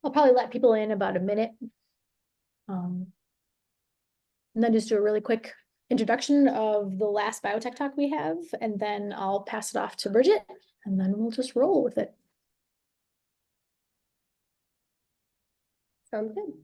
I'll probably let people in about a minute. And then just do a really quick introduction of the last biotech talk we have, and then I'll pass it off to Bridget, and then we'll just roll with it. Sounds good.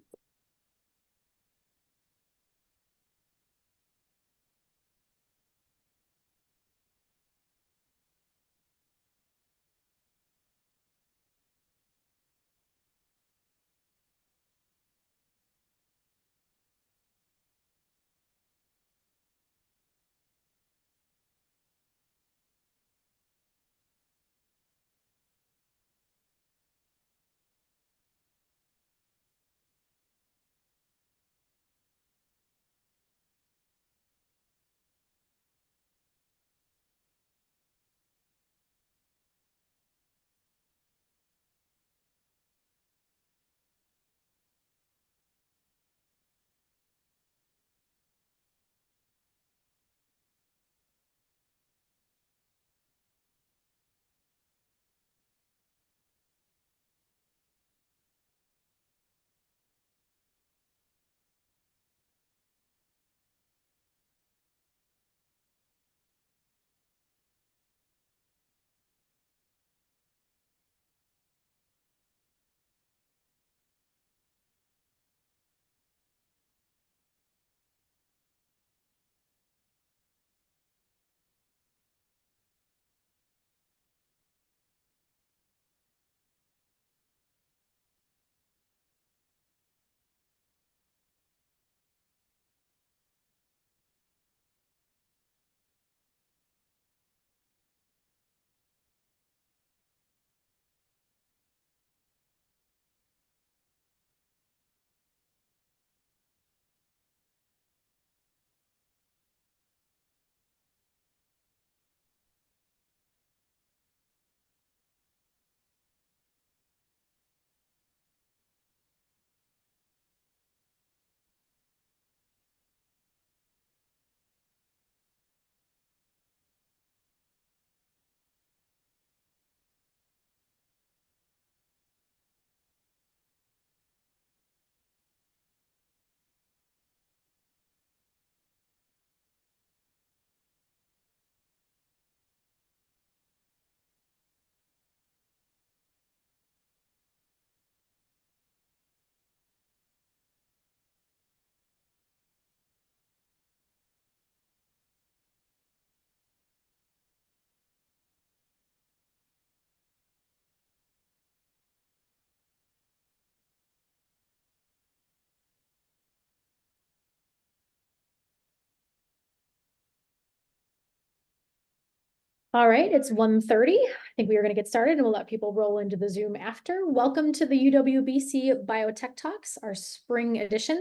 All right, it's 1:30. I think we are going to get started, and we'll let people roll into the Zoom after. Welcome to the UWBC Biotech Talks, our spring edition.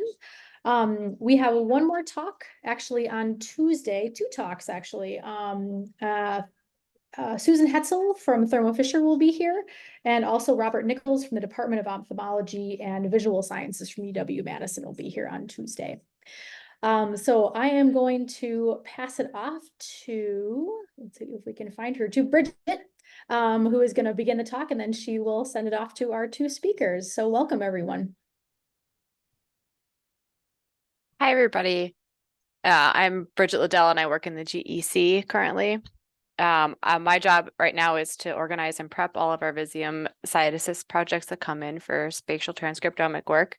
We have one more talk actually on Tuesday, two talks actually. Susan Hetzel from Thermo Fisher will be here, and also Robert Nichols from the Department of Ophthalmology and Visual Sciences from UW-Madison will be here on Tuesday. So I am going to pass it off to, let's see if we can find her, to Bridget, who is going to begin the talk, and then she will send it off to our two speakers. So welcome, everyone. Hi, everybody. I'm Bridget Liddell, and I work in the GEC currently. My job right now is to organize and prep all of our Visium site assist projects that come in for spatial transcriptomic work.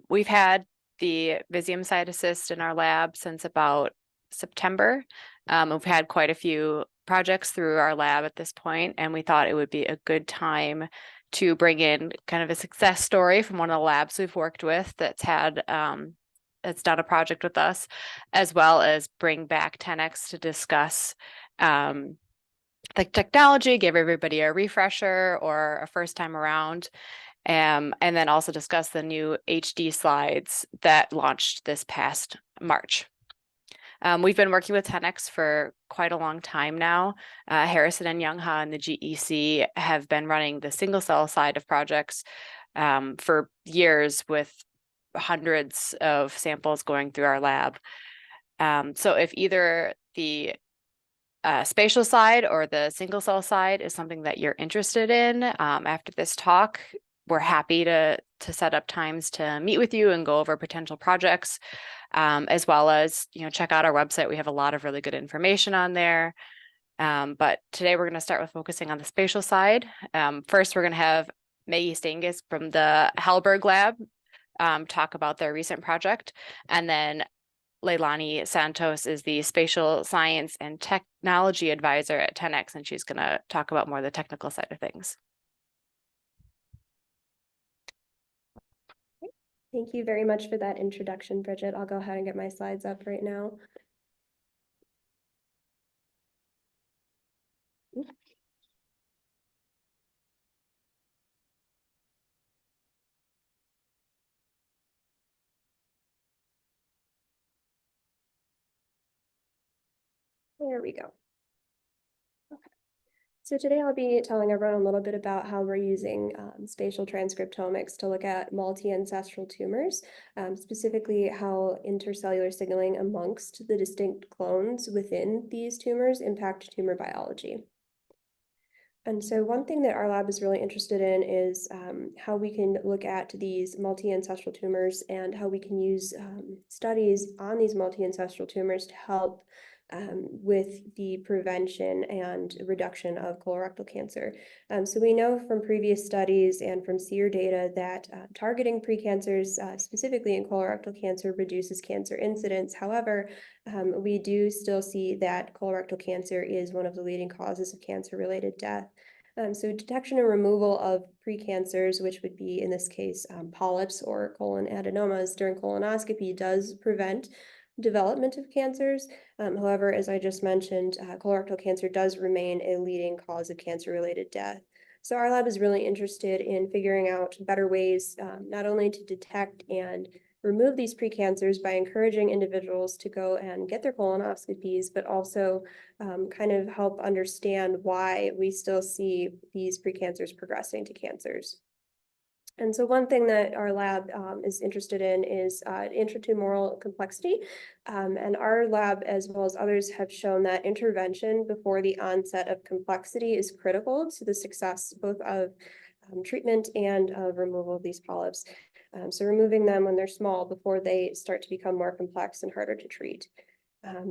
We've had the Visium site assist in our lab since about September. We've had quite a few projects through our lab at this point, and we thought it would be a good time to bring in kind of a success story from one of the labs we've worked with that's had that's done a project with us, as well as bring back 10X to discuss the technology, give everybody a refresher or a first time around, and then also discuss the new HD slides that launched this past March. We've been working with 10X for quite a long time now. Harrison and Youngha and the GEC have been running the single cell side of projects for years with hundreds of samples going through our lab. So if either the spatial side or the single cell side is something that you're interested in, after this talk, we're happy to set up times to meet with you and go over potential projects, as well as, check out our website. We have a lot of really good information on there. But today we're going to start with focusing on the spatial side. First, we're going to have Maggie Stangus from the Hallberg Lab talk about their recent project. And then Leilani Santos is the spatial science and technology advisor at 10X, and she's going to talk about more of the technical side of things. Thank you very much for that introduction, Bridget. I'll go ahead and get my slides up right now. There we go. Okay. So today I'll be telling everyone a little bit about how we're using spatial transcriptomics to look at multi-ancestral tumors, specifically how intercellular signaling amongst the distinct clones within these tumors impact tumor biology. And so one thing that our lab is really interested in is how we can look at these multi-ancestral tumors and how we can use studies on these multi-ancestral tumors to help with the prevention and reduction of colorectal cancer. So we know from previous studies and from SEER data that targeting precancers, specifically in colorectal cancer, reduces cancer incidence. However, we do still see that colorectal cancer is one of the leading causes of cancer-related death. So detection and removal of precancers, which would be in this case polyps or colon adenomas during colonoscopy, does prevent development of cancers. However, as I just mentioned, colorectal cancer does remain a leading cause of cancer-related death. So our lab is really interested in figuring out better ways, not only to detect and remove these precancers by encouraging individuals to go and get their colonoscopies, but also kind of help understand why we still see these precancers progressing to cancers. And so one thing that our lab is interested in is intratumoral complexity. And our lab, as well as others, have shown that intervention before the onset of complexity is critical to the success both of treatment and of removal of these polyps. So removing them when they're small before they start to become more complex and harder to treat.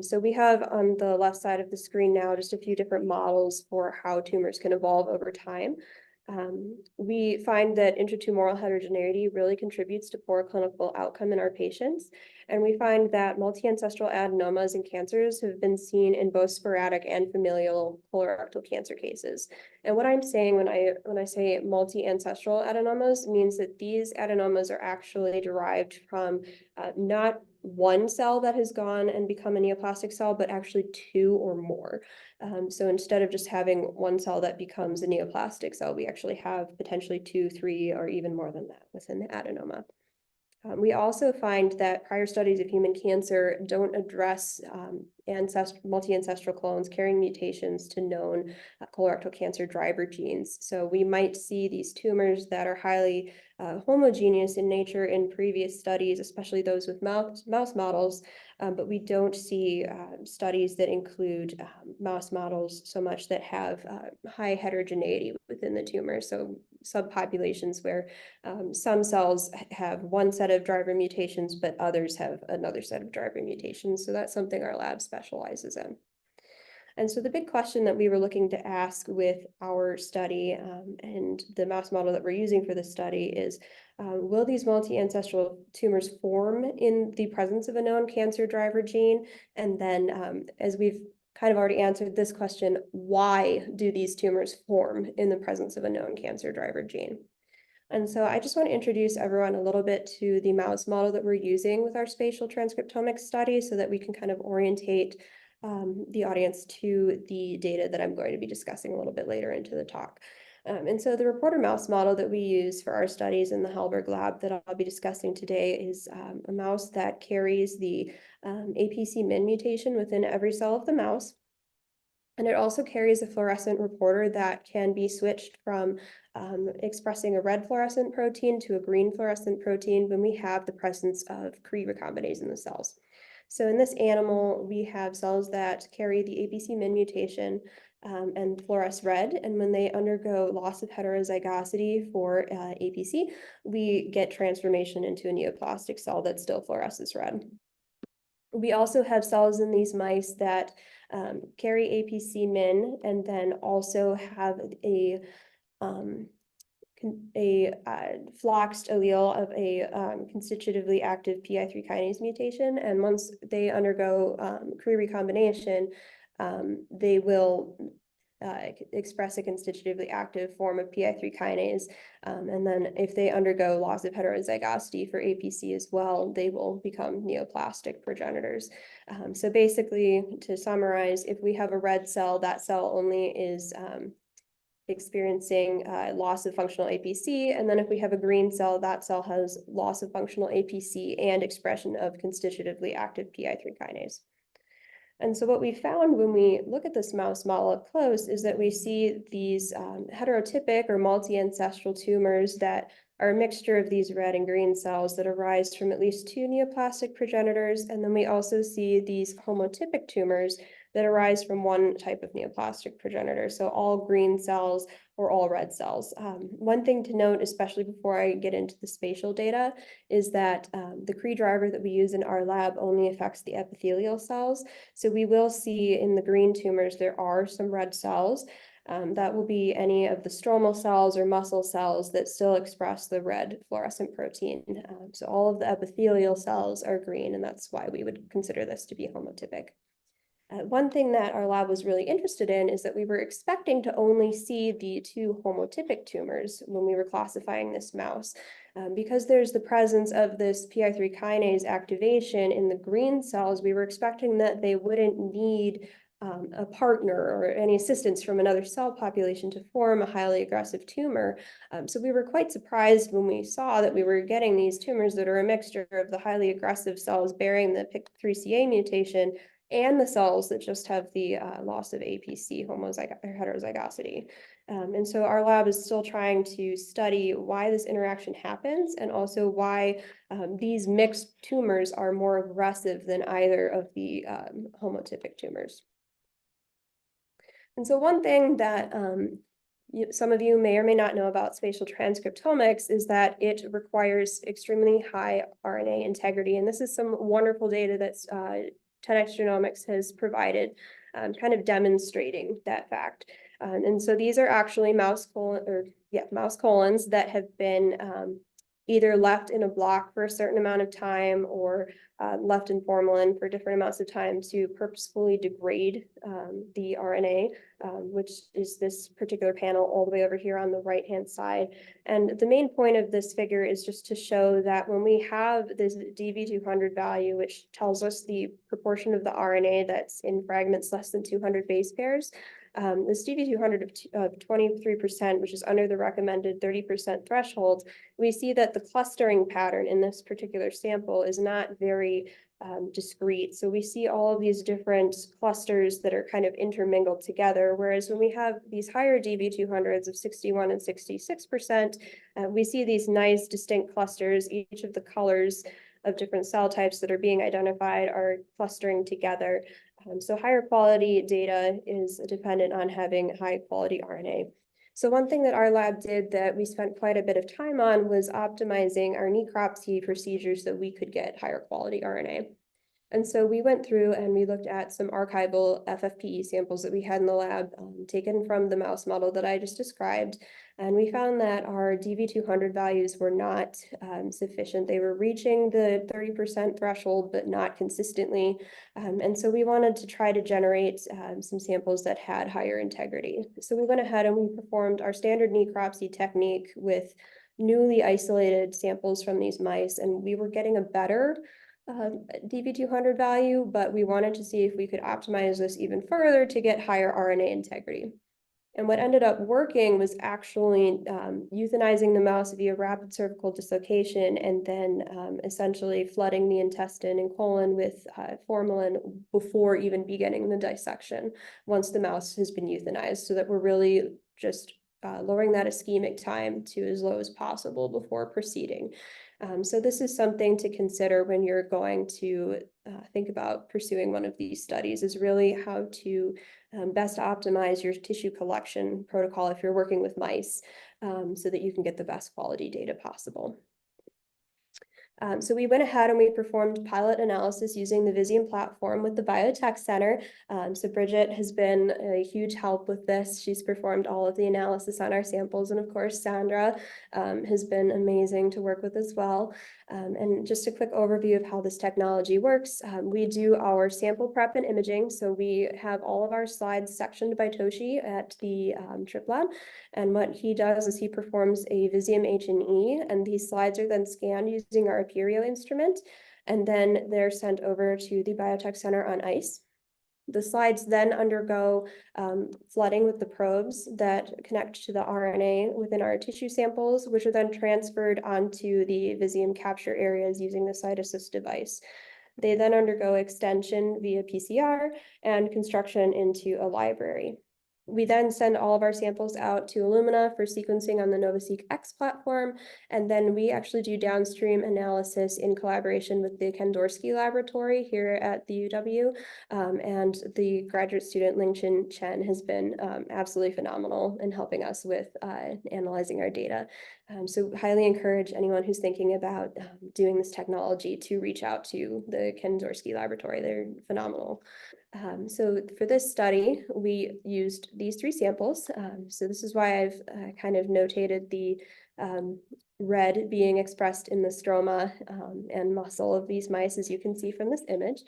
So we have on the left side of the screen now just a few different models for how tumors can evolve over time. We find that intratumoral heterogeneity really contributes to poor clinical outcome in our patients. And we find that multi-ancestral adenomas and cancers have been seen in both sporadic and familial colorectal cancer cases. And what I'm saying when I say multi-ancestral adenomas means that these adenomas are actually derived from not one cell that has gone and become a neoplastic cell, but actually two or more. So instead of just having one cell that becomes a neoplastic cell, we actually have potentially 2, 3, or even more than that within the adenoma. We also find that prior studies of human cancer don't address multi-ancestral clones carrying mutations to known colorectal cancer driver genes. So we might see these tumors that are highly homogeneous in nature in previous studies, especially those with mouse models, but we don't see studies that include mouse models so much that have high heterogeneity within the tumor. So subpopulations where some cells have one set of driver mutations, but others have another set of driver mutations. So that's something our lab specializes in. And so the big question that we were looking to ask with our study and the mouse model that we're using for this study is, will these multi-ancestral tumors form in the presence of a known cancer driver gene? And then as we've kind of already answered this question, why do these tumors form in the presence of a known cancer driver gene? And so I just want to introduce everyone a little bit to the mouse model that we're using with our spatial transcriptomics study so that we can kind of orientate the audience to the data that I'm going to be discussing a little bit later into the talk. And so the reporter mouse model that we use for our studies in the Hallberg lab that I'll be discussing today is a mouse that carries the APC-min mutation within every cell of the mouse. And it also carries a fluorescent reporter that can be switched from expressing a red fluorescent protein to a green fluorescent protein when we have the presence of Cre recombinase in the cells. So in this animal, we have cells that carry the APC min mutation and fluoresce red. And when they undergo loss of heterozygosity for APC, we get transformation into a neoplastic cell that still fluoresces red. We also have cells in these mice that carry APC min and then also have a floxed allele of a constitutively active PI3 kinase mutation. And once they undergo Cre recombination, they will express a constitutively active form of PI3 kinase. And then if they undergo loss of heterozygosity for APC as well, they will become neoplastic progenitors. So basically, to summarize, if we have a red cell, that cell only is experiencing loss of functional APC. And then if we have a green cell, that cell has loss of functional APC and expression of constitutively active PI3 kinase. And so what we found when we look at this mouse model up close is that we see these heterotypic or multi-ancestral tumors that are a mixture of these red and green cells that arise from at least 2 neoplastic progenitors. And then we also see these homotypic tumors that arise from one type of neoplastic progenitor. So all green cells or all red cells. One thing to note, especially before I get into the spatial data, is that the Cre driver that we use in our lab only affects the epithelial cells. So we will see in the green tumors, there are some red cells. That will be any of the stromal cells or muscle cells that still express the red fluorescent protein. So all of the epithelial cells are green, and that's why we would consider this to be homotypic. One thing that our lab was really interested in is that we were expecting to only see the 2 homotypic tumors when we were classifying this mouse. Because there's the presence of this PI3 kinase activation in the green cells, we were expecting that they wouldn't need a partner or any assistance from another cell population to form a highly aggressive tumor. So we were quite surprised when we saw that we were getting these tumors that are a mixture of the highly aggressive cells bearing the PIK3CA mutation and the cells that just have the loss of APC heterozygosity. And so our lab is still trying to study why this interaction happens and also why these mixed tumors are more aggressive than either of the homotypic tumors. And so one thing that some of you may or may not know about spatial transcriptomics is that it requires extremely high RNA integrity. And this is some wonderful data that's 10x Genomics has provided, kind of demonstrating that fact. And so these are actually mouse colons that have been either left in a block for a certain amount of time or left in formalin for different amounts of time to purposefully degrade the RNA, which is this particular panel all the way over here on the right-hand side. And the main point of this figure is just to show that when we have this DV200 value, which tells us the proportion of the RNA that's in fragments less than 200 base pairs, this DV200 of 23%, which is under the recommended 30% threshold, we see that the clustering pattern in this particular sample is not very discrete. So we see all of these different clusters that are kind of intermingled together, whereas when we have these higher DV200s of 61 and 66%, we see these nice distinct clusters. Each of the colors of different cell types that are being identified are clustering together. So higher quality data is dependent on having high quality RNA. So one thing that our lab did that we spent quite a bit of time on was optimizing our necropsy procedures so we could get higher quality RNA. And so we went through and we looked at some archival FFPE samples that we had in the lab taken from the mouse model that I just described. And we found that our DV200 values were not sufficient. They were reaching the 30% threshold, but not consistently. And so we wanted to try to generate some samples that had higher integrity. So we went ahead and we performed our standard necropsy technique with newly isolated samples from these mice, and we were getting a better DV200 value, but we wanted to see if we could optimize this even further to get higher RNA integrity. And what ended up working was actually euthanizing the mouse via rapid cervical dislocation and then essentially flooding the intestine and colon with formalin before even beginning the dissection once the mouse has been euthanized, so that we're really just lowering that ischemic time to as low as possible before proceeding. So this is something to consider when you're going to think about pursuing one of these studies, is really how to best optimize your tissue collection protocol if you're working with mice, so that you can get the best quality data possible. So we went ahead and we performed pilot analysis using the Visium platform with the Biotech Center. So Bridget has been a huge help with this. She's performed all of the analysis on our samples. And of course, Sandra has been amazing to work with as well. And just a quick overview of how this technology works. We do our sample prep and imaging. So we have all of our slides sectioned by Toshi at the Trip Lab. And what he does is he performs a Visium H&E, and these slides are then scanned using our Aperio instrument, and then they're sent over to the Biotech Center on ice. The slides then undergo flooding with the probes that connect to the RNA within our tissue samples, which are then transferred onto the Visium capture areas using the CytAssist device. They then undergo extension via PCR and construction into a library. We then send all of our samples out to Illumina for sequencing on the NovaSeq X platform, and then we actually do downstream analysis in collaboration with the Ken Dorsey laboratory here at the UW, and the graduate student Lingchin Chen has been absolutely phenomenal in helping us with analyzing our data. So highly encourage anyone who's thinking about doing this technology to reach out to the Ken Dorsey laboratory. They're phenomenal. So for this study, we used these 3 samples. So this is why I've kind of notated the red being expressed in the stroma and muscle of these mice, as you can see from this image.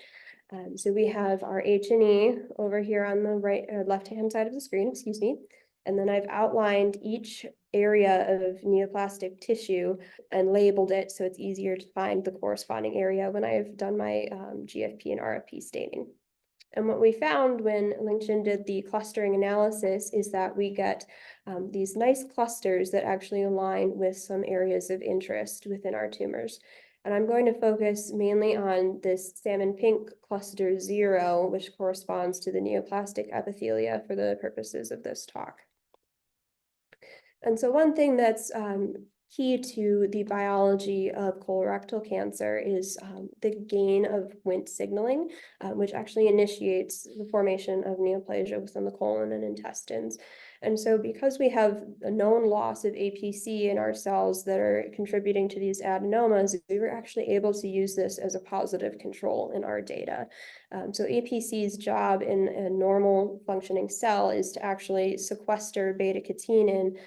So we have our H&E over here on the right or left-hand side of the screen, excuse me. And then I've outlined each area of neoplastic tissue and labeled it so it's easier to find the corresponding area when I've done my GFP and RFP staining. And what we found when Lingchin did the clustering analysis is that we get these nice clusters that actually align with some areas of interest within our tumors. And I'm going to focus mainly on this salmon pink cluster 0, which corresponds to the neoplastic epithelia for the purposes of this talk. And so one thing that's key to the biology of colorectal cancer is the gain of Wnt signaling, which actually initiates the formation of neoplasia within the colon and intestines. And so because we have a known loss of APC in our cells that are contributing to these adenomas, we were actually able to use this as a positive control in our data. So APC's job in a normal functioning cell is to actually sequester beta-catenin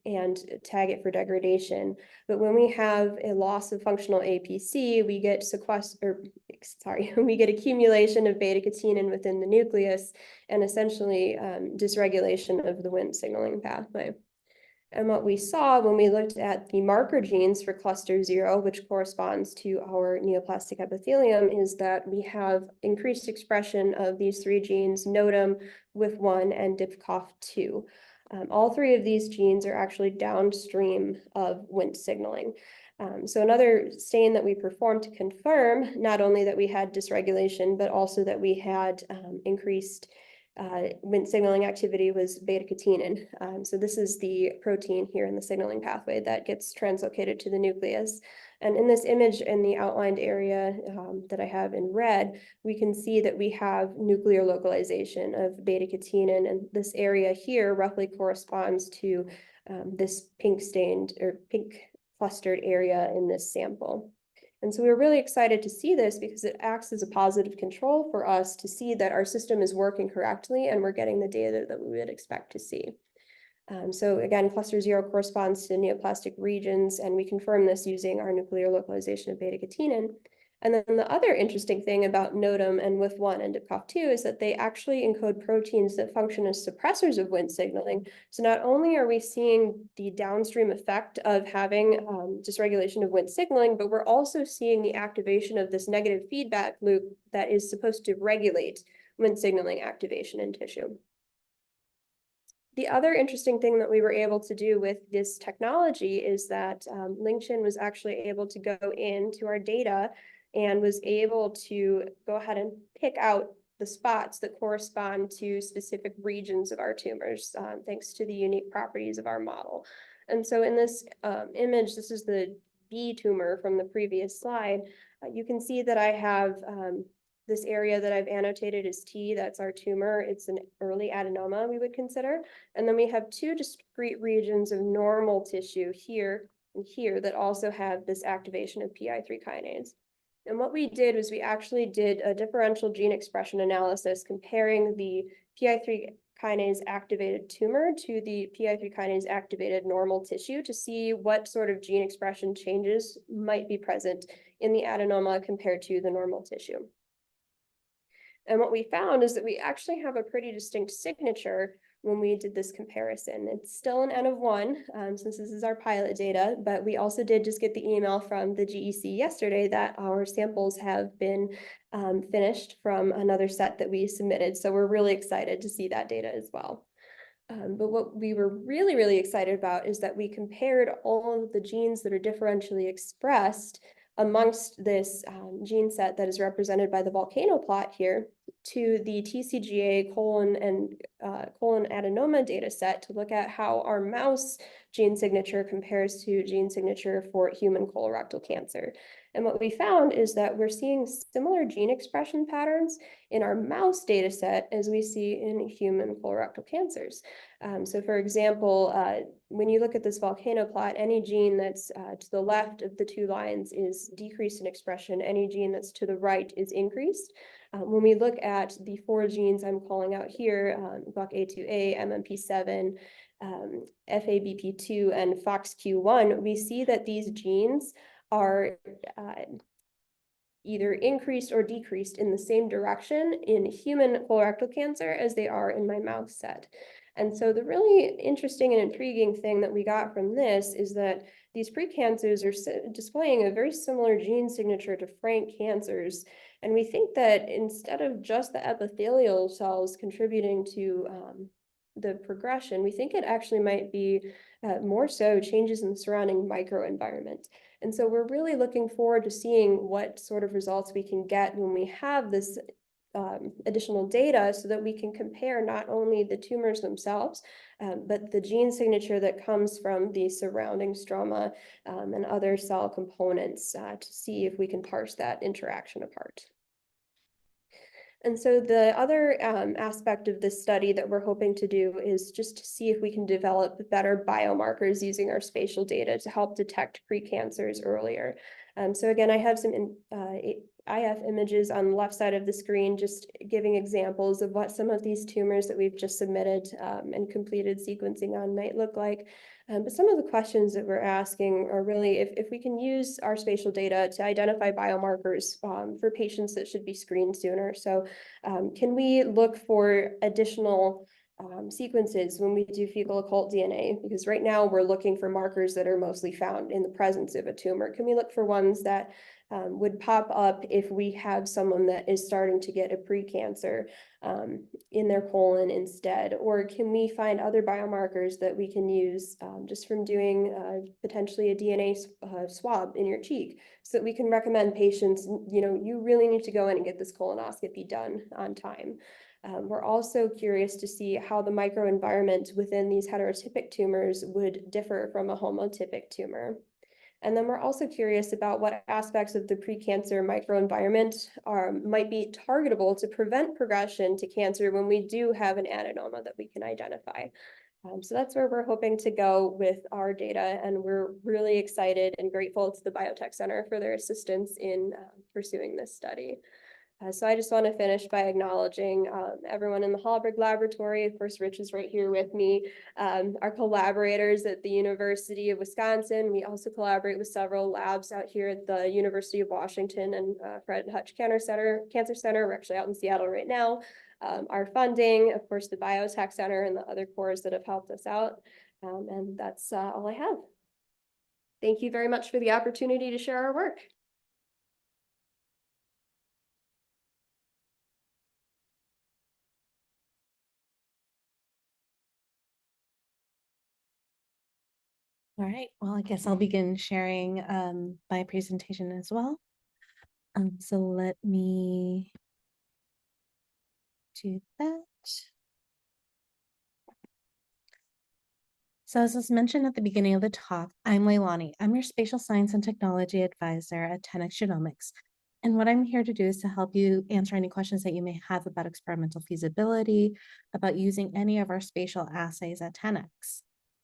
and tag it for degradation. But when we have a loss of functional APC, we get we get accumulation of beta-catenin within the nucleus and essentially dysregulation of the Wnt signaling pathway. And what we saw when we looked at the marker genes for cluster 0, which corresponds to our neoplastic epithelium, is that we have increased expression of these 3 genes, NOTAM, WIF1, and DIPCOF2. All 3 of these genes are actually downstream of Wnt signaling. So another stain that we performed to confirm not only that we had dysregulation, but also that we had increased Wnt signaling activity was beta-catenin. So this is the protein here in the signaling pathway that gets translocated to the nucleus. And in this image in the outlined area that I have in red, we can see that we have nuclear localization of beta-catenin, and this area here roughly corresponds to this pink stained or pink clustered area in this sample. And so we were really excited to see this because it acts as a positive control for us to see that our system is working correctly and we're getting the data that we would expect to see. So again, cluster 0 corresponds to neoplastic regions, and we confirm this using our nuclear localization of beta-catenin. And then the other interesting thing about NOTAM and WIF1 and DIPCOF2 is that they actually encode proteins that function as suppressors of Wnt signaling. So not only are we seeing the downstream effect of having dysregulation of Wnt signaling, but we're also seeing the activation of this negative feedback loop that is supposed to regulate Wnt signaling activation in tissue. The other interesting thing that we were able to do with this technology is that Lingchin was actually able to go into our data and was able to go ahead and pick out the spots that correspond to specific regions of our tumors, thanks to the unique properties of our model. And so in this image, this is the B tumor from the previous slide, you can see that I have this area that I've annotated as T, that's our tumor. It's an early adenoma, we would consider. And then we have two discrete regions of normal tissue here and here that also have this activation of PI3 kinase. And what we did was we actually did a differential gene expression analysis comparing the PI3 kinase activated tumor to the PI3 kinase activated normal tissue to see what sort of gene expression changes might be present in the adenoma compared to the normal tissue. And what we found is that we actually have a pretty distinct signature when we did this comparison. It's still an N of 1, since this is our pilot data, but we also did just get the email from the GEC yesterday that our samples have been finished from another set that we submitted. So we're really excited to see that data as well. But what we were really, really excited about is that we compared all of the genes that are differentially expressed amongst this gene set that is represented by the volcano plot here to the TCGA colon adenoma data set to look at how our mouse gene signature compares to gene signature for human colorectal cancer. And what we found is that we're seeing similar gene expression patterns in our mouse data set as we see in human colorectal cancers. So for example, when you look at this volcano plot, any gene that's to the left of the two lines is decreased in expression. Any gene that's to the right is increased. When we look at the 4 genes I'm calling out here, GLUK-A2A, MMP7, FABP2, and FOXQ1, we see that these genes are either increased or decreased in the same direction in human colorectal cancer as they are in my mouse set. And so the really interesting and intriguing thing that we got from this is that these precancers are displaying a very similar gene signature to frank cancers. And we think that instead of just the epithelial cells contributing to the progression, we think it actually might be more so changes in the surrounding microenvironment. And so we're really looking forward to seeing what sort of results we can get when we have this additional data so that we can compare not only the tumors themselves, but the gene signature that comes from the surrounding stroma and other cell components to see if we can parse that interaction apart. And so the other aspect of this study that we're hoping to do is just to see if we can develop better biomarkers using our spatial data to help detect precancers earlier. So again, I have some IF images on the left side of the screen, just giving examples of what some of these tumors that we've just submitted and completed sequencing on might look like. But some of the questions that we're asking are really if we can use our spatial data to identify biomarkers for patients that should be screened sooner. So can we look for additional sequences when we do fecal occult DNA? Because right now we're looking for markers that are mostly found in the presence of a tumor. Can we look for ones that would pop up if we have someone that is starting to get a precancer in their colon instead? Or can we find other biomarkers that we can use just from doing potentially a DNA swab in your cheek so that we can recommend patients, you really need to go in and get this colonoscopy done on time. We're also curious to see how the microenvironment within these heterotypic tumors would differ from a homotypic tumor. And then we're also curious about what aspects of the precancer microenvironment might be targetable to prevent progression to cancer when we do have an adenoma that we can identify. So that's where we're hoping to go with our data, and we're really excited and grateful to the Biotech Center for their assistance in pursuing this study. So I just want to finish by acknowledging everyone in the Hallberg Laboratory. Of course, Rich is right here with me. Our collaborators at the University of Wisconsin. We also collaborate with several labs out here at the University of Washington and Fred Hutch Cancer Center. We're actually out in Seattle right now. Our funding, of course, the Biotech Center and the other cores that have helped us out. And that's all I have. Thank you very much for the opportunity to share our work. All right, well, I guess I'll begin sharing my presentation as well. So let me do that. So as was mentioned at the beginning of the talk, I'm Leilani. I'm your spatial science and technology advisor at 10x Genomics. And what I'm here to do is to help you answer any questions that you may have about experimental feasibility, about using any of our spatial assays at 10x.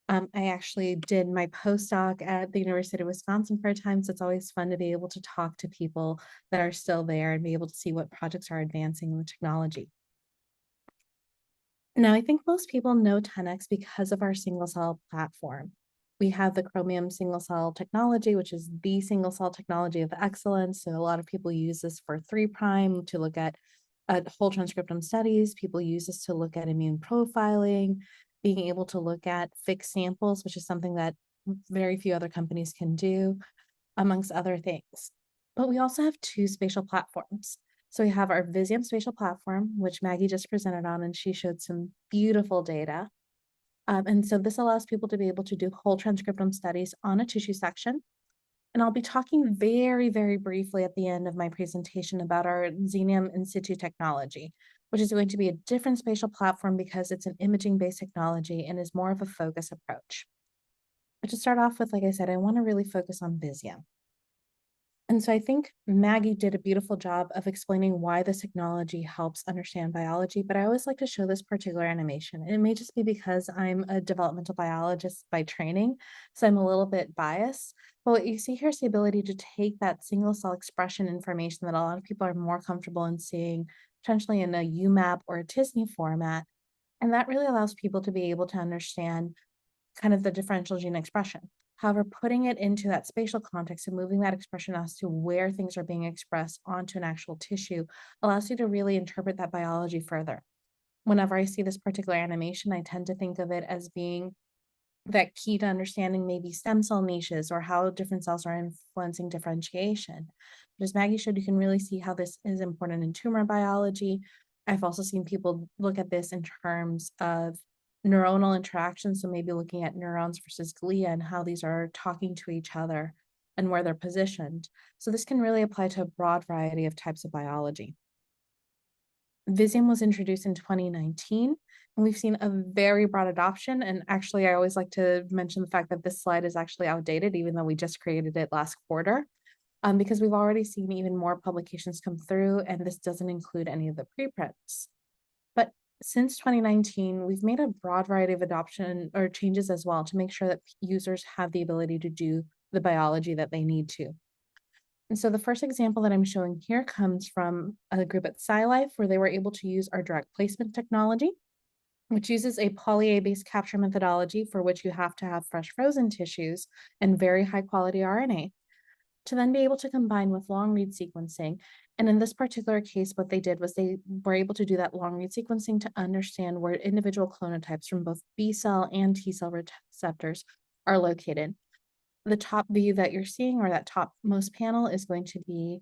I actually did my postdoc at the University of Wisconsin for a time, so it's always fun to be able to talk to people that are still there and be able to see what projects are advancing the technology. Now, I think most people know 10x because of our single cell platform. We have the Chromium single cell technology, which is the single cell technology of excellence. So a lot of people use this for 3' to look at whole transcriptome studies. People use this to look at immune profiling, being able to look at fixed samples, which is something that very few other companies can do, amongst other things. But we also have two spatial platforms. So we have our Visium spatial platform, which Maggie just presented on, and she showed some beautiful data. And so this allows people to be able to do whole transcriptome studies on a tissue section. And I'll be talking very, very briefly at the end of my presentation about our Xenium in situ technology, which is going to be a different spatial platform because it's an imaging-based technology and is more of a focus approach. But to start off with, like I said, I want to really focus on Visium. And so I think Maggie did a beautiful job of explaining why this technology helps understand biology, but I always like to show this particular animation. And it may just be because I'm a developmental biologist by training, so I'm a little bit biased. But what you see here is the ability to take that single cell expression information that a lot of people are more comfortable in seeing, potentially in a UMAP or a TISNE format. And that really allows people to be able to understand kind of the differential gene expression. However, putting it into that spatial context and moving that expression as to where things are being expressed onto an actual tissue allows you to really interpret that biology further. Whenever I see this particular animation, I tend to think of it as being that key to understanding maybe stem cell niches or how different cells are influencing differentiation. But as Maggie showed, you can really see how this is important in tumor biology. I've also seen people look at this in terms of neuronal interactions, so maybe looking at neurons versus glia and how these are talking to each other and where they're positioned. So this can really apply to a broad variety of types of biology. Visium was introduced in 2019, and we've seen a very broad adoption. And actually, I always like to mention the fact that this slide is actually outdated, even though we just created it last quarter, because we've already seen even more publications come through, and this doesn't include any of the preprints. But since 2019, we've made a broad variety of adoption or changes as well to make sure that users have the ability to do the biology that they need to. And so the first example that I'm showing here comes from a group at SciLife where they were able to use our direct placement technology, which uses a poly-A-based capture methodology for which you have to have fresh frozen tissues and very high quality RNA to then be able to combine with long read sequencing. And in this particular case, what they did was they were able to do that long read sequencing to understand where individual clonotypes from both B cell and T cell receptors are located. The top view that you're seeing, or that topmost panel, is going to be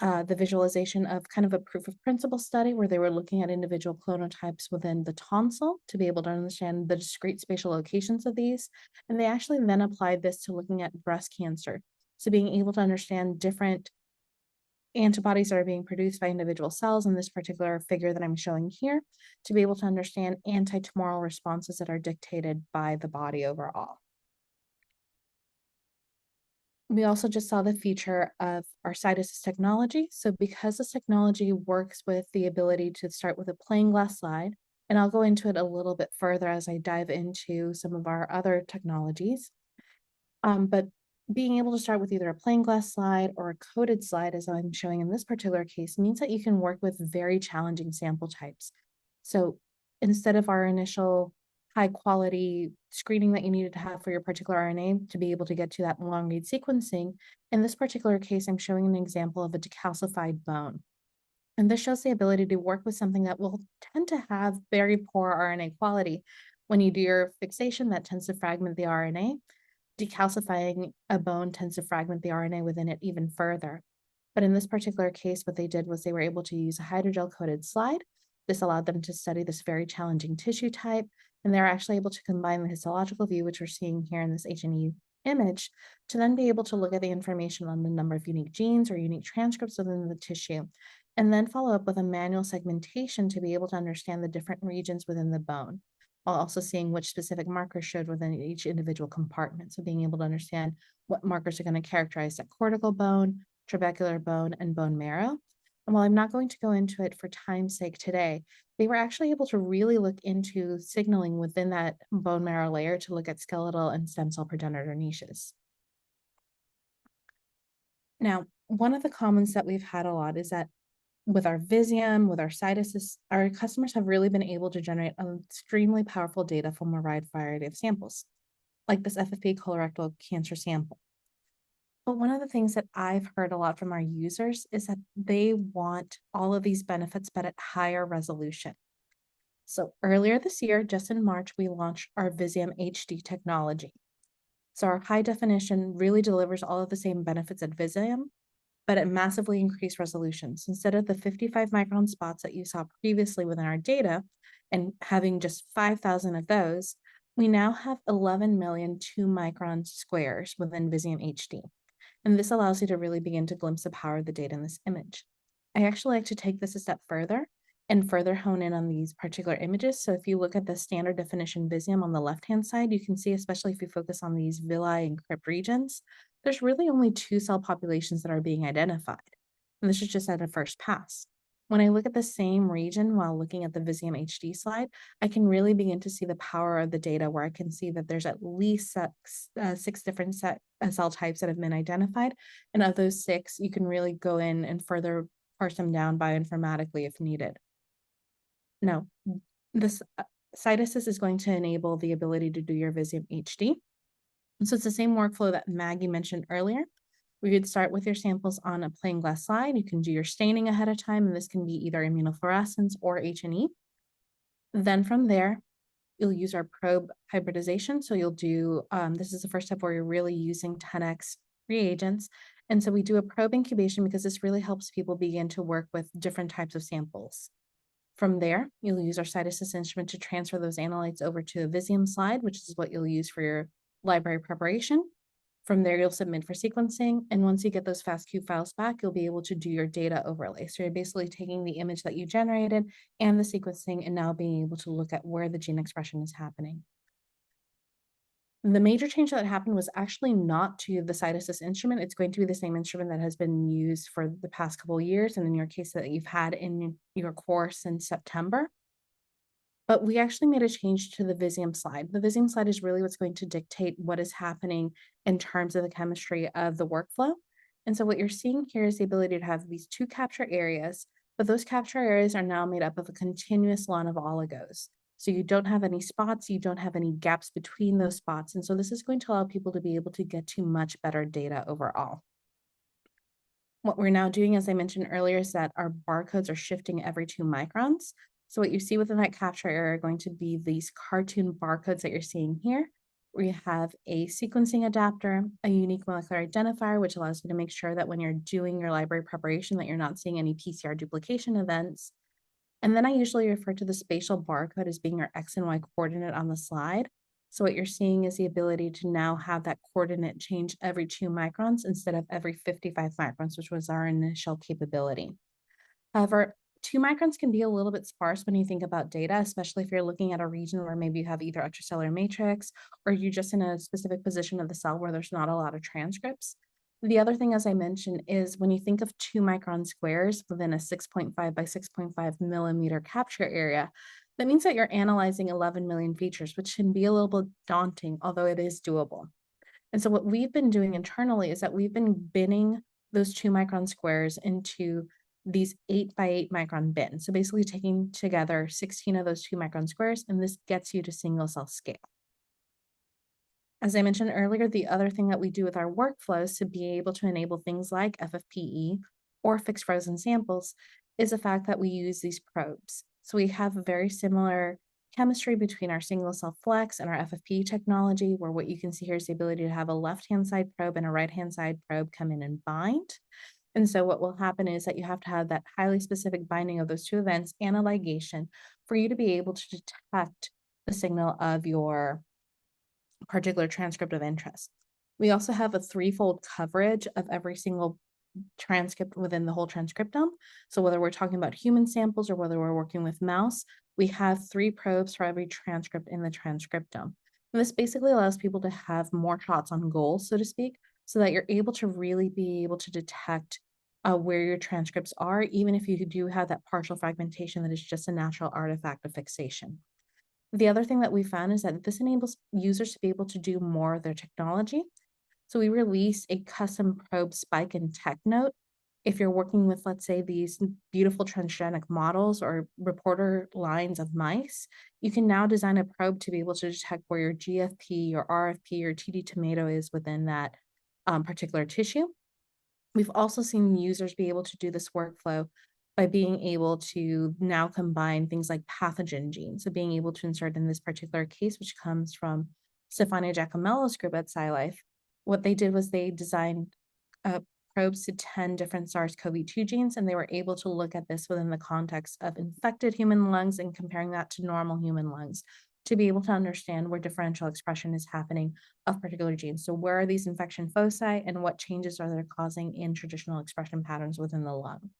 the visualization of kind of a proof of principle study where they were looking at individual clonotypes within the tonsil to be able to understand the discrete spatial locations of these. And they actually then applied this to looking at breast cancer. So being able to understand different antibodies that are being produced by individual cells in this particular figure that I'm showing here, to be able to understand anti-tumoral responses that are dictated by the body overall. We also just saw the feature of our CytAssist technology. So because this technology works with the ability to start with a plain glass slide, and I'll go into it a little bit further as I dive into some of our other technologies. But being able to start with either a plain glass slide or a coded slide, as I'm showing in this particular case, means that you can work with very challenging sample types. So instead of our initial high quality screening that you needed to have for your particular RNA to be able to get to that long read sequencing, in this particular case, I'm showing an example of a decalcified bone. And this shows the ability to work with something that will tend to have very poor RNA quality. When you do your fixation, that tends to fragment the RNA. Decalcifying a bone tends to fragment the RNA within it even further. But in this particular case, what they did was they were able to use a hydrogel-coated slide. This allowed them to study this very challenging tissue type, and they're actually able to combine the histological view, which we're seeing here in this H&E image, to then be able to look at the information on the number of unique genes or unique transcripts within the tissue, and then follow up with a manual segmentation to be able to understand the different regions within the bone. while also seeing which specific markers showed within each individual compartment. So being able to understand what markers are going to characterize that cortical bone, trabecular bone, and bone marrow. And while I'm not going to go into it for time's sake today, they were actually able to really look into signaling within that bone marrow layer to look at skeletal and stem cell progenitor niches. Now, one of the comments that we've had a lot is that with our Visium, with our CytAssist, our customers have really been able to generate extremely powerful data from a wide variety of samples, like this FFP colorectal cancer sample. But one of the things that I've heard a lot from our users is that they want all of these benefits, but at higher resolution. So earlier this year, just in March, we launched our Visium HD technology. So our high definition really delivers all of the same benefits at Visium, but at massively increased resolutions. Instead of the 55 micron spots that you saw previously within our data and having just 5,000 of those, we now have 11 million 2 micron squares within Visium HD. And this allows you to really begin to glimpse the power of the data in this image. I actually like to take this a step further and further hone in on these particular images. So if you look at the standard definition Visium on the left-hand side, you can see, especially if you focus on these villi and crypt regions, there's really only 2 cell populations that are being identified. And this is just at a first pass. When I look at the same region while looking at the Visium HD slide, I can really begin to see the power of the data, where I can see that there's at least 6 different cell types that have been identified. And of those 6, you can really go in and further parse them down bioinformatically if needed. Now, this CytAssist is going to enable the ability to do your Visium HD. So it's the same workflow that Maggie mentioned earlier. We would start with your samples on a plain glass slide. You can do your staining ahead of time, and this can be either immunofluorescence or H&E. Then from there, you'll use our probe hybridization. So you'll do, this is the first step where you're really using 10x reagents. And so we do a probe incubation because this really helps people begin to work with different types of samples. From there, you'll use our CytAssist instrument to transfer those analytes over to a Visium slide, which is what you'll use for your library preparation. From there, you'll submit for sequencing. And once you get those FASTQ files back, you'll be able to do your data overlay. So you're basically taking the image that you generated and the sequencing and now being able to look at where the gene expression is happening. The major change that happened was actually not to the CytAssist instrument. It's going to be the same instrument that has been used for the past couple of years, and in your case that you've had in your course in September. But we actually made a change to the Visium slide. The Visium slide is really what's going to dictate what is happening in terms of the chemistry of the workflow. And so what you're seeing here is the ability to have these 2 capture areas, but those capture areas are now made up of a continuous lawn of oligos. So you don't have any spots, you don't have any gaps between those spots. And so this is going to allow people to be able to get to much better data overall. What we're now doing, as I mentioned earlier, is that our barcodes are shifting every 2 microns. So what you see within that capture area are going to be these cartoon barcodes that you're seeing here. We have a sequencing adapter, a unique molecular identifier, which allows you to make sure that when you're doing your library preparation that you're not seeing any PCR duplication events. And then I usually refer to the spatial barcode as being your X and Y coordinate on the slide. So what you're seeing is the ability to now have that coordinate change every 2 microns instead of every 55 microns, which was our initial capability. However, 2 microns can be a little bit sparse when you think about data, especially if you're looking at a region where maybe you have either extracellular matrix or you're just in a specific position of the cell where there's not a lot of transcripts. The other thing, as I mentioned, is when you think of 2 micron squares within a 6.5 by 6.5 millimeter capture area, that means that you're analyzing 11 million features, which can be a little bit daunting, although it is doable. And so what we've been doing internally is that we've been binning those 2 micron squares into these 8 by 8 micron bins. So basically taking together 16 of those 2 micron squares, and this gets you to single cell scale. As I mentioned earlier, the other thing that we do with our workflows to be able to enable things like FFPE or fixed frozen samples is the fact that we use these probes. So we have a very similar chemistry between our single cell flex and our FFPE technology, where what you can see here is the ability to have a left-hand side probe and a right-hand side probe come in and bind. And so what will happen is that you have to have that highly specific binding of those 2 events and a ligation for you to be able to detect the signal of your particular transcript of interest. We also have a 3-fold coverage of every single transcript within the whole transcriptome. So whether we're talking about human samples or whether we're working with mouse, we have 3 probes for every transcript in the transcriptome. And this basically allows people to have more shots on goal, so to speak, so that you're able to really be able to detect where your transcripts are, even if you do have that partial fragmentation that is just a natural artifact of fixation. The other thing that we found is that this enables users to be able to do more of their technology. So we release a custom probe spike and tech note. If you're working with, let's say, these beautiful transgenic models or reporter lines of mice, you can now design a probe to be able to detect where your GFP or RFP or TD tomato is within that particular tissue. We've also seen users be able to do this workflow by being able to now combine things like pathogen genes. So being able to insert in this particular case, which comes from Stefania Giacomello's group at SciLife, what they did was they designed probes to 10 different SARS-CoV-2 genes, and they were able to look at this within the context of infected human lungs and comparing that to normal human lungs to be able to understand where differential expression is happening of particular genes. So where are these infection foci and what changes are they causing in traditional expression patterns within the lung?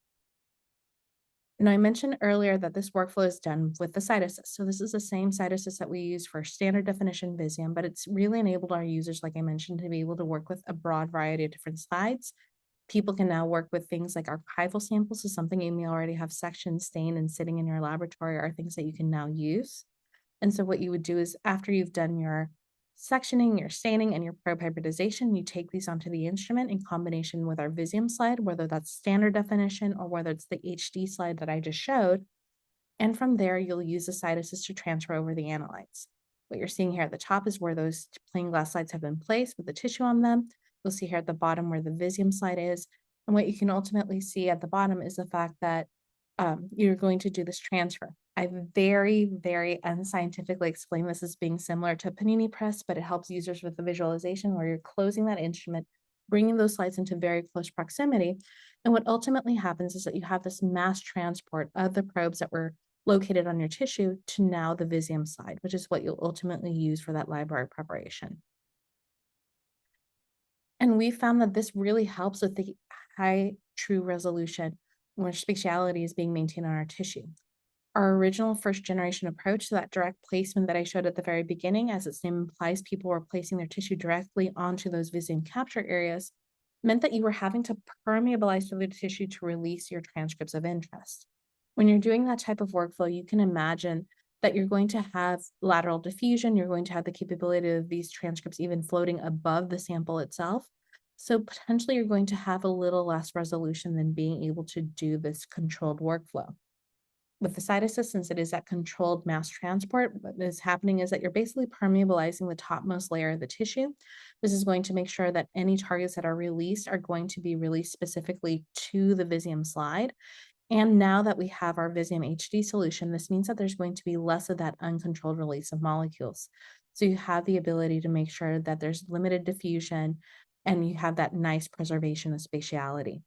Now, I mentioned earlier that this workflow is done with the CytAssist. So this is the same CytAssist that we use for standard definition Visium, but it's really enabled our users, like I mentioned, to be able to work with a broad variety of different slides. People can now work with things like archival samples. So something you may already have sectioned, stained, and sitting in your laboratory are things that you can now use. And so what you would do is after you've done your sectioning, your staining, and your probe hybridization, you take these onto the instrument in combination with our Visium slide, whether that's standard definition or whether it's the HD slide that I just showed. And from there, you'll use the CytAssist to transfer over the analytes. What you're seeing here at the top is where those plain glass slides have been placed with the tissue on them. You'll see here at the bottom where the Visium slide is. And what you can ultimately see at the bottom is the fact that you're going to do this transfer. I very, very unscientifically explain this as being similar to a panini press, but it helps users with the visualization where you're closing that instrument, bringing those slides into very close proximity. And what ultimately happens is that you have this mass transport of the probes that were located on your tissue to now the Visium slide, which is what you'll ultimately use for that library preparation. And we found that this really helps with the high true resolution where spatiality is being maintained on our tissue. Our original first generation approach to that direct placement that I showed at the very beginning, as its name implies, people were placing their tissue directly onto those Visium capture areas, meant that you were having to permeabilize the tissue to release your transcripts of interest. When you're doing that type of workflow, you can imagine that you're going to have lateral diffusion, you're going to have the capability of these transcripts even floating above the sample itself. So potentially you're going to have a little less resolution than being able to do this controlled workflow. With the CytAssist, since it is that controlled mass transport, what is happening is that you're basically permeabilizing the topmost layer of the tissue. This is going to make sure that any targets that are released are going to be released specifically to the Visium slide. And now that we have our Visium HD solution, this means that there's going to be less of that uncontrolled release of molecules. So you have the ability to make sure that there's limited diffusion and you have that nice preservation of spatiality.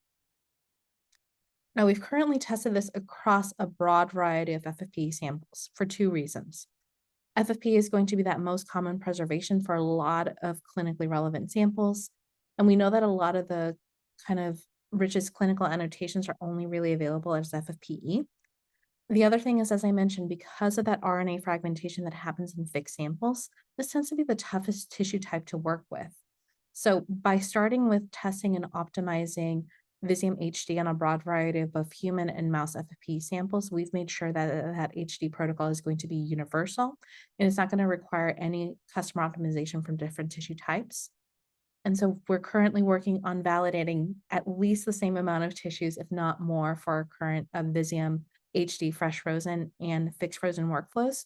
Now, we've currently tested this across a broad variety of FFPE samples for 2 reasons. FFPE is going to be that most common preservation for a lot of clinically relevant samples. And we know that a lot of the kind of richest clinical annotations are only really available as FFPE. The other thing is, as I mentioned, because of that RNA fragmentation that happens in fixed samples, this tends to be the toughest tissue type to work with. So by starting with testing and optimizing Visium HD on a broad variety of both human and mouse FFPE samples, we've made sure that that HD protocol is going to be universal and it's not going to require any customer optimization from different tissue types. And so we're currently working on validating at least the same amount of tissues, if not more, for our current Visium HD fresh frozen and fixed frozen workflows.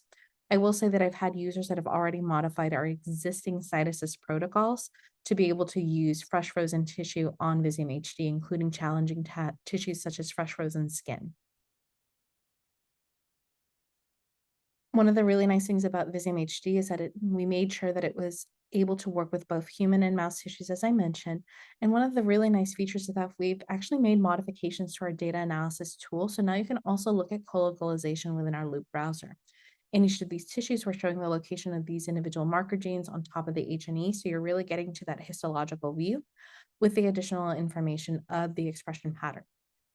I will say that I've had users that have already modified our existing CytAssist protocols to be able to use fresh frozen tissue on Visium HD, including challenging tissues such as fresh frozen skin. One of the really nice things about Visium HD is that we made sure that it was able to work with both human and mouse tissues, as I mentioned. And one of the really nice features of that, we've actually made modifications to our data analysis tool. So now you can also look at co-localization within our Loop browser. In each of these tissues, we're showing the location of these individual marker genes on top of the H&E. So you're really getting to that histological view. with the additional information of the expression pattern.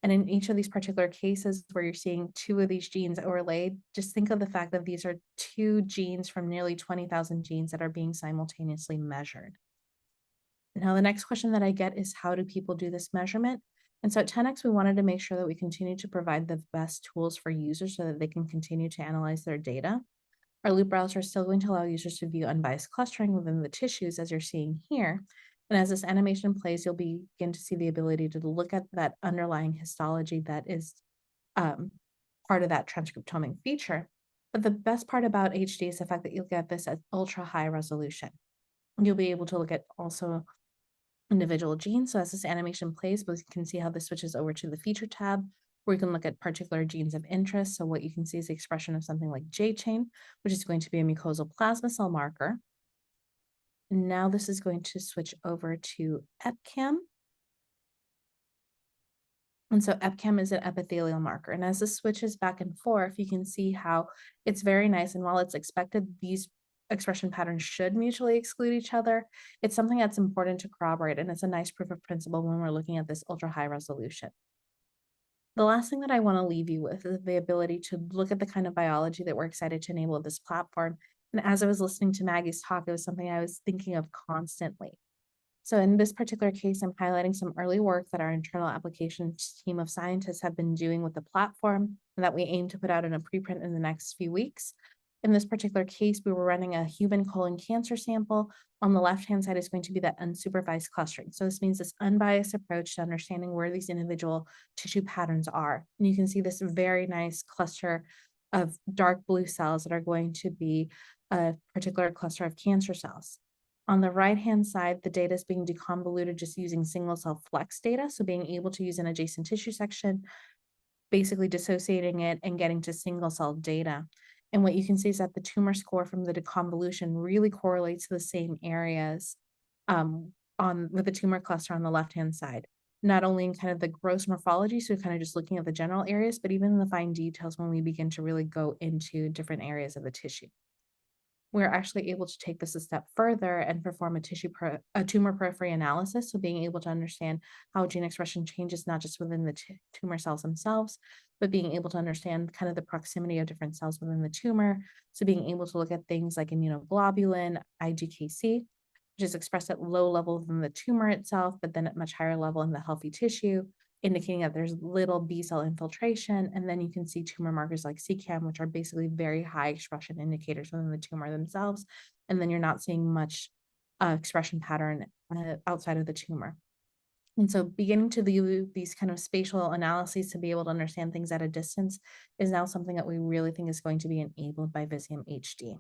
And in each of these particular cases where you're seeing 2 of these genes overlaid, just think of the fact that these are 2 genes from nearly 20,000 genes that are being simultaneously measured. Now, the next question that I get is, how do people do this measurement? And so at 10x, we wanted to make sure that we continue to provide the best tools for users so that they can continue to analyze their data. Our loop browser is still going to allow users to view unbiased clustering within the tissues, as you're seeing here. And as this animation plays, you'll begin to see the ability to look at that underlying histology that is part of that transcriptomic feature. But the best part about HD is the fact that you'll get this at ultra high resolution. You'll be able to look at also individual genes. So as this animation plays, we can see how this switches over to the feature tab, where you can look at particular genes of interest. So what you can see is the expression of something like J chain, which is going to be a mucosal plasma cell marker. Now this is going to switch over to EpCAM. And so EpCAM is an epithelial marker. And as this switches back and forth, you can see how it's very nice. And while it's expected, these expression patterns should mutually exclude each other, it's something that's important to corroborate. And it's a nice proof of principle when we're looking at this ultra high resolution. The last thing that I want to leave you with is the ability to look at the kind of biology that we're excited to enable with this platform. And as I was listening to Maggie's talk, it was something I was thinking of constantly. So in this particular case, I'm highlighting some early work that our internal applications team of scientists have been doing with the platform and that we aim to put out in a preprint in the next few weeks. In this particular case, we were running a human colon cancer sample. On the left-hand side is going to be that unsupervised clustering. So this means this unbiased approach to understanding where these individual tissue patterns are. And you can see this very nice cluster of dark blue cells that are going to be a particular cluster of cancer cells. On the right-hand side, the data is being deconvoluted just using single-cell flex data. So being able to use an adjacent tissue section, basically dissociating it and getting to single-cell data. And what you can see is that the tumor score from the deconvolution really correlates to the same areas with the tumor cluster on the left-hand side. Not only in kind of the gross morphology, so kind of just looking at the general areas, but even in the fine details when we begin to really go into different areas of the tissue. We're actually able to take this a step further and perform a tumor periphery analysis. So being able to understand how gene expression changes, not just within the tumor cells themselves, but being able to understand kind of the proximity of different cells within the tumor. So being able to look at things like immunoglobulin, IgKC, which is expressed at low levels in the tumor itself, but then at much higher level in the healthy tissue, indicating that there's little B cell infiltration. And then you can see tumor markers like CCAM, which are basically very high expression indicators within the tumor themselves. And then you're not seeing much expression pattern outside of the tumor. And so beginning to do these kind of spatial analyses to be able to understand things at a distance is now something that we really think is going to be enabled by Visium HD.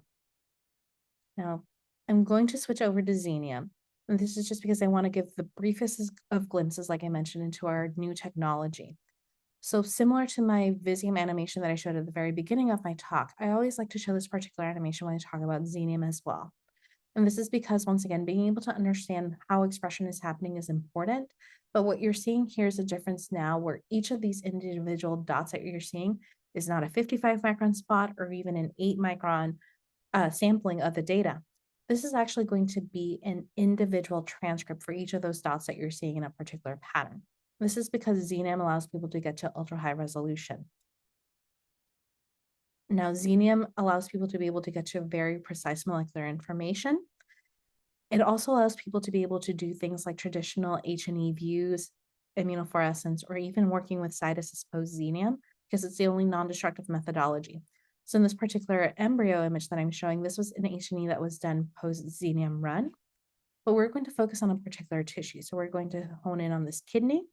Now, I'm going to switch over to Xenium. And this is just because I want to give the briefest of glimpses, like I mentioned, into our new technology. So similar to my Visium animation that I showed at the very beginning of my talk, I always like to show this particular animation when I talk about Xenium as well. And this is because, once again, being able to understand how expression is happening is important. But what you're seeing here is a difference now where each of these individual dots that you're seeing is not a 55 micron spot or even an 8 micron sampling of the data. This is actually going to be an individual transcript for each of those dots that you're seeing in a particular pattern. This is because Xenium allows people to get to ultra high resolution. Now, Xenium allows people to be able to get to very precise molecular information. It also allows people to be able to do things like traditional H&E views, immunofluorescence, or even working with cytosys post-Xenium, because it's the only non-destructive methodology. So in this particular embryo image that I'm showing, this was an H&E that was done post-Xenium run, but we're going to focus on a particular tissue. So we're going to hone in on this kidney.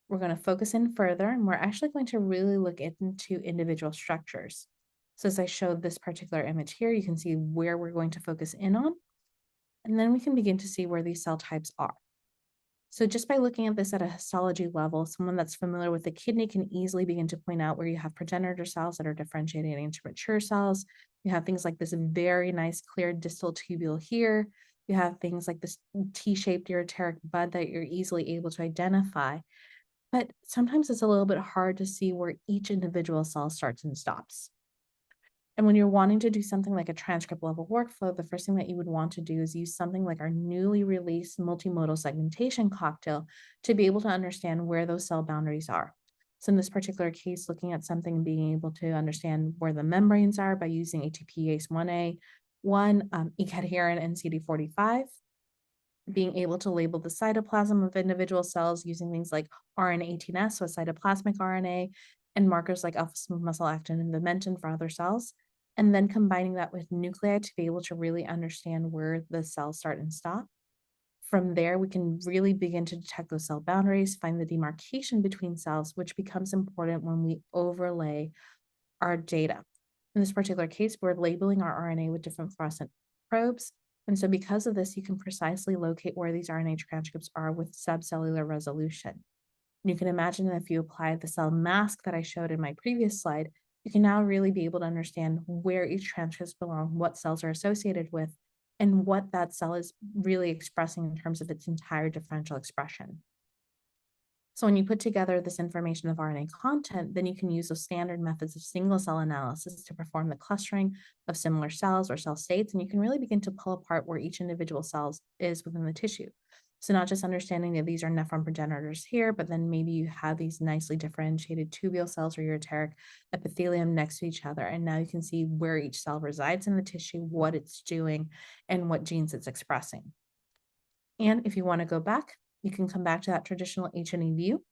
We're going to focus in further, and we're actually going to really look into individual structures. So as I showed this particular image here, you can see where we're going to focus in on, and then we can begin to see where these cell types are. So just by looking at this at a histology level, someone that's familiar with the kidney can easily begin to point out where you have progenitor cells that are differentiating into mature cells. You have things like this very nice clear distal tubule here. You have things like this T-shaped ureteric bud that you're easily able to identify. But sometimes it's a little bit hard to see where each individual cell starts and stops. And when you're wanting to do something like a transcript level workflow, the first thing that you would want to do is use something like our newly released multimodal segmentation cocktail to be able to understand where those cell boundaries are. So in this particular case, looking at something and being able to understand where the membranes are by using ATPase1A, E-cadherin, and CD45, being able to label the cytoplasm of individual cells using things like RNA-18S, so cytoplasmic RNA, and markers like alpha smooth muscle actin and vimentin for other cells, and then combining that with nuclei to be able to really understand where the cells start and stop. From there, we can really begin to detect those cell boundaries, find the demarcation between cells, which becomes important when we overlay our data. In this particular case, we're labeling our RNA with different fluorescent probes. And so because of this, you can precisely locate where these RNA transcripts are with subcellular resolution. And you can imagine that if you apply the cell mask that I showed in my previous slide, you can now really be able to understand where each transcripts belong, what cells are associated with, and what that cell is really expressing in terms of its entire differential expression. So when you put together this information of RNA content, then you can use those standard methods of single cell analysis to perform the clustering of similar cells or cell states, and you can really begin to pull apart where each individual cell is within the tissue. So not just understanding that these are nephron progenitors here, but then maybe you have these nicely differentiated tubule cells or ureteric epithelium next to each other. And now you can see where each cell resides in the tissue, what it's doing, and what genes it's expressing. And if you want to go back, you can come back to that traditional H&E view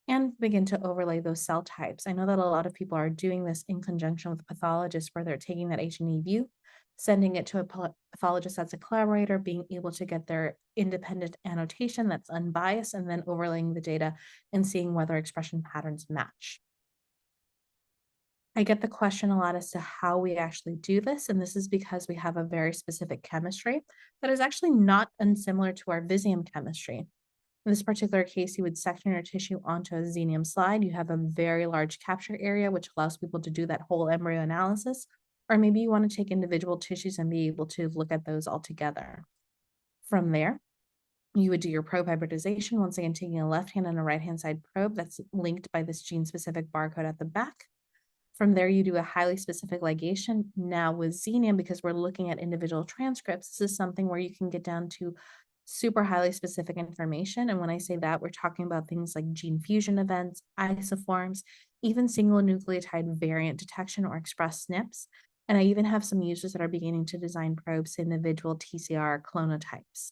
and begin to overlay those cell types. I know that a lot of people are doing this in conjunction with pathologists where they're taking that H&E view, sending it to a pathologist that's a collaborator, being able to get their independent annotation that's unbiased, and then overlaying the data and seeing whether expression patterns match. I get the question a lot as to how we actually do this, and this is because we have a very specific chemistry that is actually not unsimilar to our Visium chemistry. In this particular case, you would section your tissue onto a xenium slide. You have a very large capture area, which allows people to do that whole embryo analysis. Or maybe you want to take individual tissues and be able to look at those all together. From there, you would do your probe hybridization, once again, taking a left-hand and a right-hand side probe that's linked by this gene-specific barcode at the back. From there, you do a highly specific ligation. Now with Xenium, because we're looking at individual transcripts, this is something where you can get down to super highly specific information. And when I say that, we're talking about things like gene fusion events, isoforms, even single nucleotide variant detection or express SNPs. And I even have some users that are beginning to design probes to individual TCR clonotypes.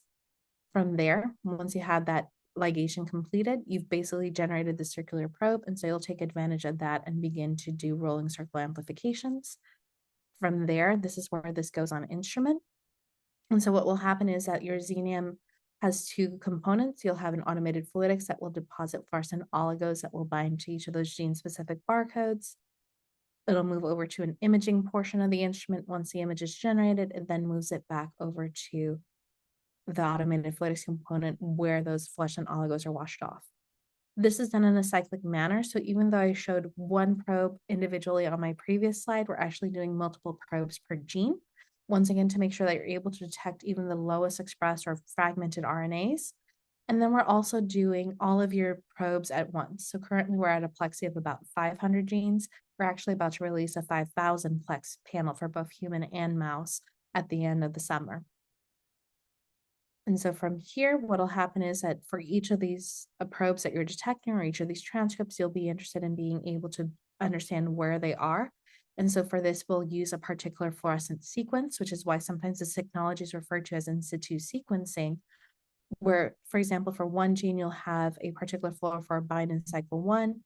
From there, once you have that ligation completed, you've basically generated the circular probe, and so you'll take advantage of that and begin to do rolling circle amplifications. From there, this is where this goes on instrument. And so what will happen is that your Xenium has two components. You'll have an automated fluidics that will deposit fluorescent oligos that will bind to each of those gene-specific barcodes. It'll move over to an imaging portion of the instrument. Once the image is generated, it then moves it back over to the automated fluidics component where those fluorescent oligos are washed off. This is done in a cyclic manner. So even though I showed one probe individually on my previous slide, we're actually doing multiple probes per gene. Once again, to make sure that you're able to detect even the lowest expressed or fragmented RNAs. And then we're also doing all of your probes at once. So currently we're at a plexy of about 500 genes. We're actually about to release a 5,000 plex panel for both human and mouse at the end of the summer. And so from here, what'll happen is that for each of these probes that you're detecting or each of these transcripts, you'll be interested in being able to understand where they are. And so for this, we'll use a particular fluorescent sequence, which is why sometimes this technology is referred to as in situ sequencing, where, for example, for one gene, you'll have a particular fluorophore bind in cycle 1.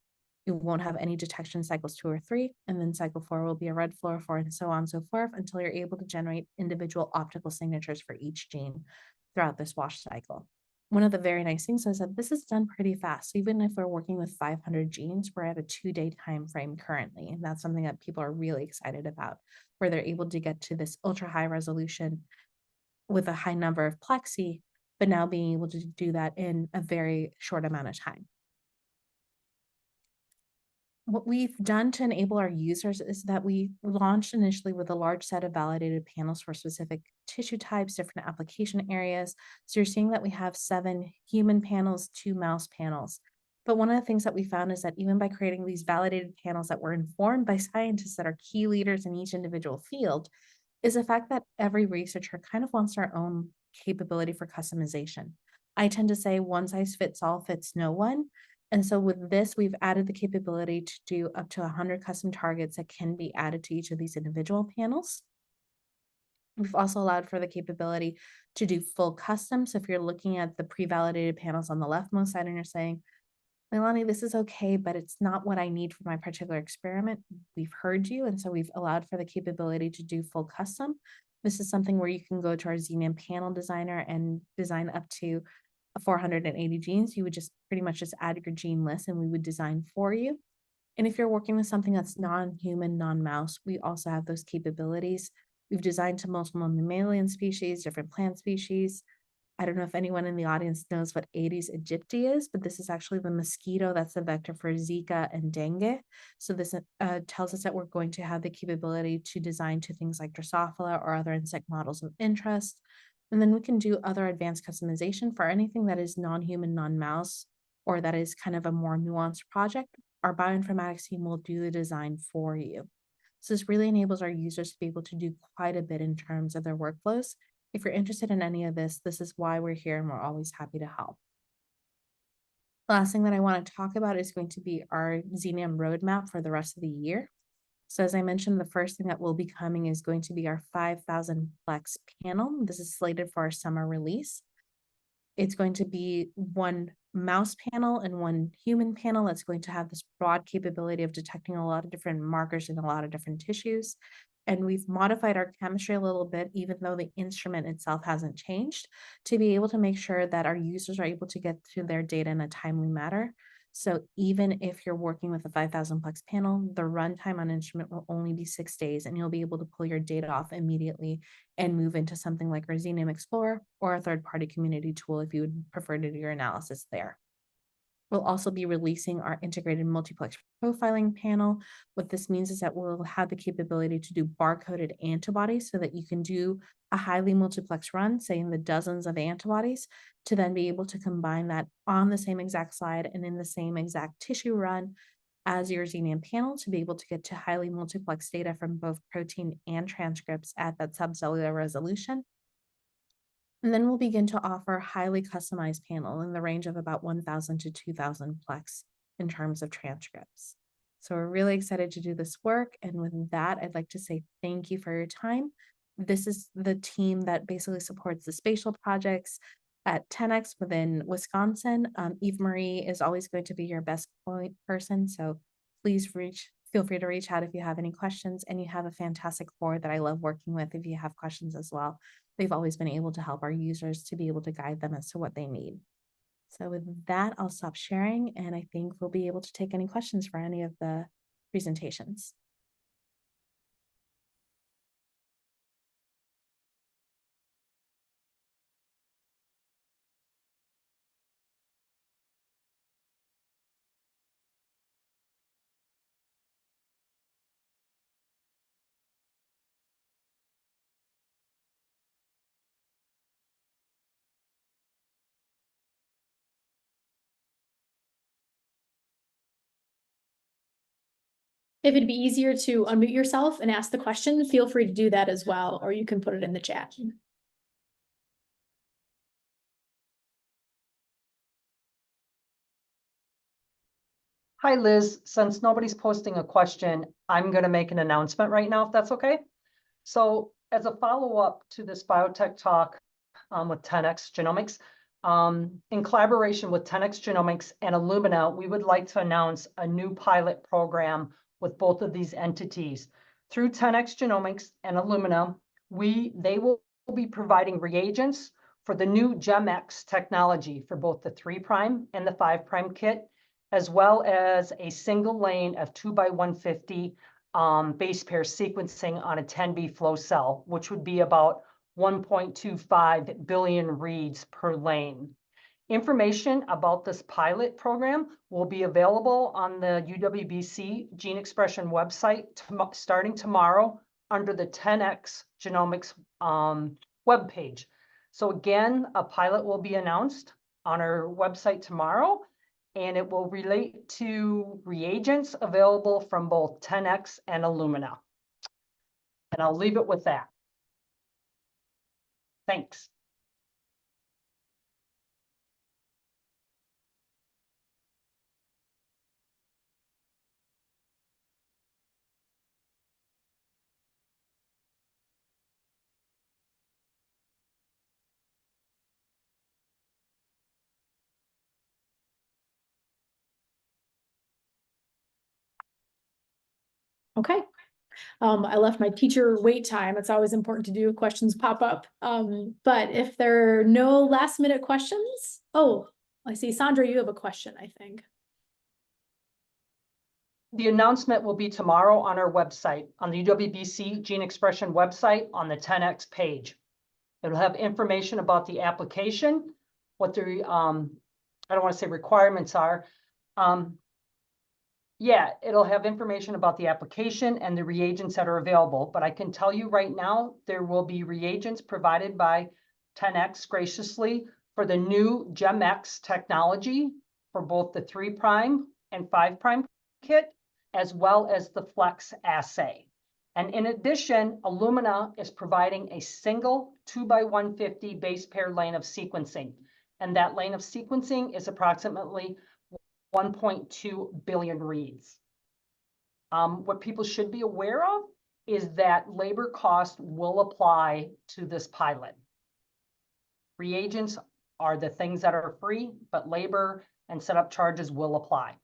You won't have any detection in cycles 2 or 3, and then cycle 4 will be a red fluorophore, and so on and so forth, until you're able to generate individual optical signatures for each gene throughout this wash cycle. One of the very nice things is that this is done pretty fast. Even if we're working with 500 genes, we're at a 2-day time frame currently, and that's something that people are really excited about, where they're able to get to this ultra high resolution with a high number of plexi, but now being able to do that in a very short amount of time. What we've done to enable our users is that we launched initially with a large set of validated panels for specific tissue types, different application areas. So you're seeing that we have 7 human panels, 2 mouse panels. But one of the things that we found is that even by creating these validated panels that were informed by scientists that are key leaders in each individual field, is the fact that every researcher kind of wants their own capability for customization. I tend to say one size fits all fits no one. And so with this, we've added the capability to do up to 100 custom targets that can be added to each of these individual panels. We've also allowed for the capability to do full custom. So if you're looking at the pre-validated panels on the leftmost side and you're saying, Leilani, this is okay, but it's not what I need for my particular experiment, we've heard you. And so we've allowed for the capability to do full custom. This is something where you can go to our Xenium panel designer and design up to 480 genes. You would just pretty much just add your gene list and we would design for you. And if you're working with something that's non-human, non-mouse, we also have those capabilities. We've designed to multiple mammalian species, different plant species. I don't know if anyone in the audience knows what Aedes aegypti is, but this is actually the mosquito that's the vector for Zika and dengue. So this tells us that we're going to have the capability to design to things like Drosophila or other insect models of interest. And then we can do other advanced customization for anything that is non-human, non-mouse, or that is kind of a more nuanced project. Our bioinformatics team will do the design for you. So this really enables our users to be able to do quite a bit in terms of their workflows. If you're interested in any of this, this is why we're here and we're always happy to help. The last thing that I want to talk about is going to be our Xenium roadmap for the rest of the year. So as I mentioned, the first thing that will be coming is going to be our 5,000 plex panel. This is slated for our summer release. It's going to be one mouse panel and one human panel that's going to have this broad capability of detecting a lot of different markers in a lot of different tissues. And we've modified our chemistry a little bit, even though the instrument itself hasn't changed, to be able to make sure that our users are able to get to their data in a timely manner. So even if you're working with a 5,000 plex panel, the runtime on instrument will only be 6 days, and you'll be able to pull your data off immediately and move into something like our Xenium Explorer or a third-party community tool if you would prefer to do your analysis there. We'll also be releasing our integrated multiplex profiling panel. What this means is that we'll have the capability to do barcoded antibodies so that you can do a highly multiplex run, say in the dozens of antibodies, to then be able to combine that on the same exact slide and in the same exact tissue run as your Xenium panel to be able to get to highly multiplex data from both protein and transcripts at that subcellular resolution. And then we'll begin to offer highly customized panel in the range of about 1,000 to 2,000 plex in terms of transcripts. So we're really excited to do this work. And with that, I'd like to say thank you for your time. This is the team that basically supports the spatial projects at 10X within Wisconsin. Eve Marie is always going to be your best point person. So please feel free to reach out if you have any questions, and you have a fantastic board that I love working with if you have questions as well. They've always been able to help our users to be able to guide them as to what they need. So with that, I'll stop sharing, and I think we'll be able to take any questions for any of the presentations. If it'd be easier to unmute yourself and ask the question, feel free to do that as well, or you can put it in the chat. Hi, Liz. Since nobody's posting a question, I'm going to make an announcement right now, if that's okay. So as a follow-up to this biotech talk with 10X Genomics, in collaboration with 10X Genomics and Illumina, we would like to announce a new pilot program with both of these entities. Through 10X Genomics and Illumina, they will be providing reagents for the new GEM-X technology for both the 3' and the 5' kit, as well as a single lane of 2x150 base pair sequencing on a 10B flow cell, which would be about 1.25 billion reads per lane. Information about this pilot program will be available on the UWBC Gene Expression website starting tomorrow under the 10X Genomics webpage. So again, a pilot will be announced on our website tomorrow. and it will relate to reagents available from both 10X and Illumina. And I'll leave it with that. Thanks. Okay. I left my teacher wait time. It's always important to do if questions pop up. But if there are no last minute questions, oh, I see Sandra, you have a question, I think. The announcement will be tomorrow on our website, on the UWBC Gene Expression website on the 10X page. It'll have information about the application, what the, I don't want to say requirements are. Yeah, it'll have information about the application and the reagents that are available, but I can tell you right now, there will be reagents provided by 10X graciously for the new GEMX technology for both the 3' and 5' kit, as well as the Flex assay. And in addition, Illumina is providing a single 2x150 base pair lane of sequencing. And that lane of sequencing is approximately 1.2 billion reads. What people should be aware of is that labor cost will apply to this pilot. Reagents are the things that are free, but labor and setup charges will apply.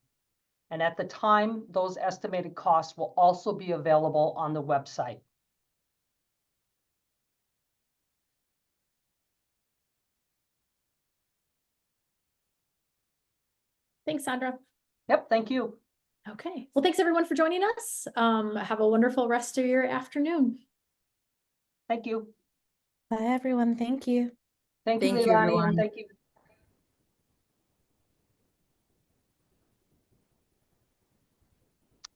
And at the time, those estimated costs will also be available on the website. Thanks, Sandra. Yep, thank you. Okay, well, thanks everyone for joining us. Have a wonderful rest of your afternoon. Thank you. Bye, everyone. Thank you. Thank you, Thank you, Leilani, everyone. and thank you,